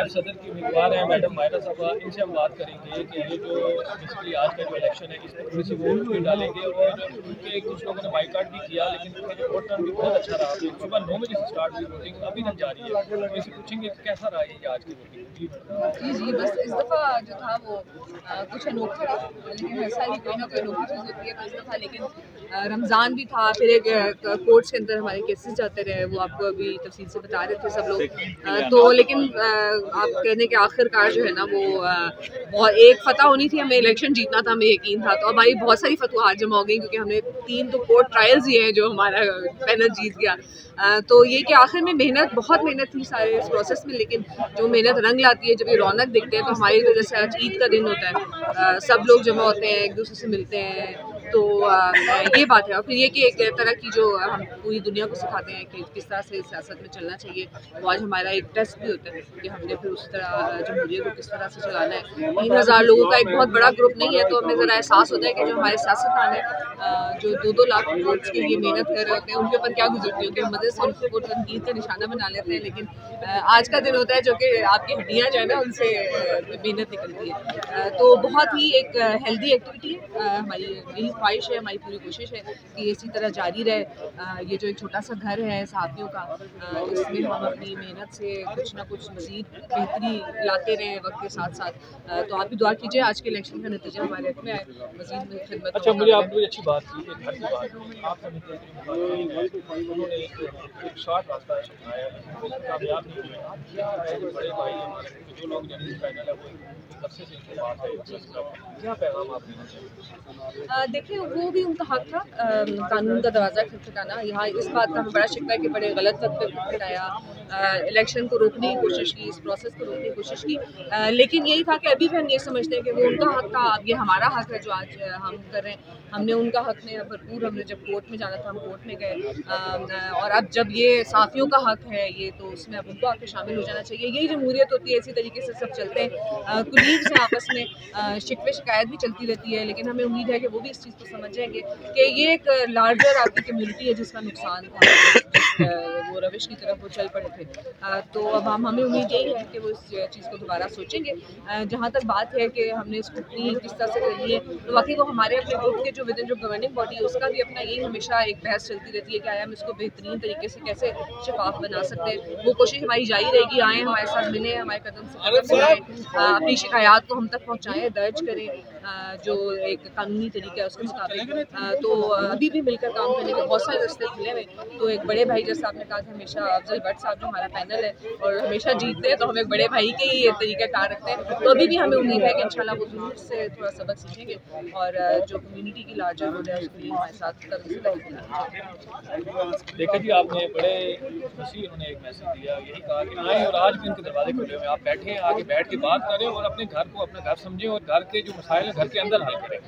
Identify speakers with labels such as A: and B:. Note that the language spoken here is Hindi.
A: सदर की उम्मीदवार हैं मैडम माहिरा साहबा, इनसे हम बात करेंगे कि ये जो बेसिकली आज का जो इलेक्शन है इसमें थोड़ी सी वोट भी डालेंगे और क्योंकि कुछ लोगों ने बाइकाट भी किया लेकिन उनका वोट टर्न भी बहुत अच्छा रहा। सुबह 9 बजे से स्टार्ट हुई वोटिंग, अभी तक जारी है। तो इसे पूछेंगे कि कैसा रहा ये आज की वोटिंग।
B: जी बस इस दफ़ा जो था वो कुछ अनोखा रहा, लेकिन हर साल कोई ना कोई अनोखी चीज़ होती है। तो इस दफ़ा लेकिन रमज़ान भी था, फिर एक कोर्ट्स के अंदर हमारे केसेस जाते रहे, वो आपको अभी तफसील से बता रहे थे सब लोग। तो लेकिन आप कहने के आखिरकार जो है ना वो बहुत एक फ़तह होनी थी, हमें इलेक्शन जीतना था, हमें यकीन था। तो हमारी बहुत सारी फतवाहात जमा हो गई क्योंकि हमने 3 तो कोर्ट ट्रायल्स दिए हैं जो हमारा पैनल जीत गया। तो ये कि आखिर में बहुत मेहनत थी सारे इस प्रोसेस में, लेकिन जो मेहनत रंग लाती है, जब ये रौनक दिखते हैं, तो हमारी वजह से आज ईद का दिन होता है, सब लोग जमा होते हैं, एक दूसरे से मिलते हैं। तो ये बात है। और फिर ये कि एक तरह की जो हम पूरी दुनिया को सिखाते हैं कि किस तरह से सियासत में चलना चाहिए, वो आज हमारा एक टेस्ट भी होता है कि हमने फिर उस तरह जमहूरियत को किस तरह से चलाना है। 3000 लोगों का एक बहुत बड़ा ग्रुप नहीं है, तो हमें ज़रा एहसास होता है कि जो हमारे सियासतदान हैं, जो 2-2 लाख वोट्स के लिए मेहनत कर रहे होते हैं, उनके ऊपर क्या गुजरती होती है। मज़े से उनको तनकीद का निशाना बना लेते हैं, लेकिन आज का दिन होता है जो कि आपकी हड्डियाँ जो है ना उनसे मेहनत निकलती है। तो बहुत ही एक हेल्दी एक्टिविटी है। हमारी यही ख्वाहिश है, हमारी पूरी कोशिश है कि इसी तरह जारी रहे। ये जो एक छोटा सा घर है सहाफ़ियों का, इसमें हम अपनी मेहनत से कुछ ना कुछ मज़ीद बेहतरी लाते रहें वक्त के साथ साथ। तो आप भी दुआ कीजिए आज के इलेक्शन का नतीजा हमारे हक में आए, मज़ीद खिदमत।
A: अच्छा, मुझे आपने अच्छी बात की, एक घर की बात आप समझते हैं कि उन्होंने एक शॉर्ट रास्ता अपनाया, कामयाब नहीं किया। बड़े भाई हमारे जो लोग जर्नलिस्ट पैनल है वो सबसे इनकी बात है, क्या पैगाम आप देना चाहिए?
B: देखिए वो भी उनका हक था, कानून का दरवाज़ा खटखटाना। यहाँ इस बात का हमें बड़ा शिकवा है कि बड़े गलत वक्त पर खटखटाया, इलेक्शन को रोकने की कोशिश की, इस प्रोसेस को रोकने की कोशिश की। लेकिन यही था कि अभी भी हम ये समझते हैं कि वो उनका हक था, अब ये हमारा हक है जो आज हम कर रहे हैं। हमने उनका हक में भरपूर, हमने जब कोर्ट में जाना था हम कोर्ट में गए, और अब जब ये साफियों का हक है ये, तो उसमें अब उनको आके शामिल हो जाना चाहिए। यही जमहूरियत होती है, इसी तरीके से सब चलते हैं। कुलीग्स हैं आपस में, शिकवे शिकायत भी चलती रहती है, लेकिन हमें उम्मीद है कि वो भी इस चीज़ को समझ जाएंगे कि ये एक लार्जर आपकी कम्युनिटी है जिसका नुकसान था, वो रविश की तरफ वो चल पड़े थे। तो अब हमें उम्मीद यही है कि वो इस चीज़ को दोबारा सोचेंगे। जहाँ तक बात है कि हमने स्क्रूटनी किस तरह से करनी है, तो वाकई वो हमारे अपने ग्रुप के जो विद इन जो गवर्निंग बॉडी है उसका भी अपना यही हमेशा एक बहस चलती रहती है कि आया हम इसको बेहतरीन तरीके से कैसे शफाफ बना सकते हैं। वो कोशिश हमारी जारी रहेगी, आएँ हमारे साथ मिलें, हमारे कदम से कदम मिलाएं, अपनी शिकायत को हम तक पहुँचाएँ, दर्ज करें जो एक कानूनी तरीका है उसके मुताबिक। तो अभी भी मिलकर काम करने के बहुत सारे रास्ते खुले हुए। तो एक बड़े भाई जैसे आपने कहा कि हमेशा अफजल भट्ट साहब जो हमारा पैनल है और हमेशा जीतते हैं, तो हम एक बड़े भाई के ही तरीका कार रखते हैं। तो अभी भी हमें उम्मीद है कि इंशाल्लाह वो जरूर से थोड़ा सबक सीखेंगे और जो कम्युनिटी की लार्जर हो जाए उसके लिए हमारे साथ
A: देखा जी, आपने बड़े खुशी उन्होंने एक मैसेज दिया, यही कहा कि आए और आज भी उनके दरवाजे खुले हुए, आप बैठे आगे बैठ के बात करें और अपने घर को अपना घर समझें और घर के जो मसाइल है घर के अंदर हल करें।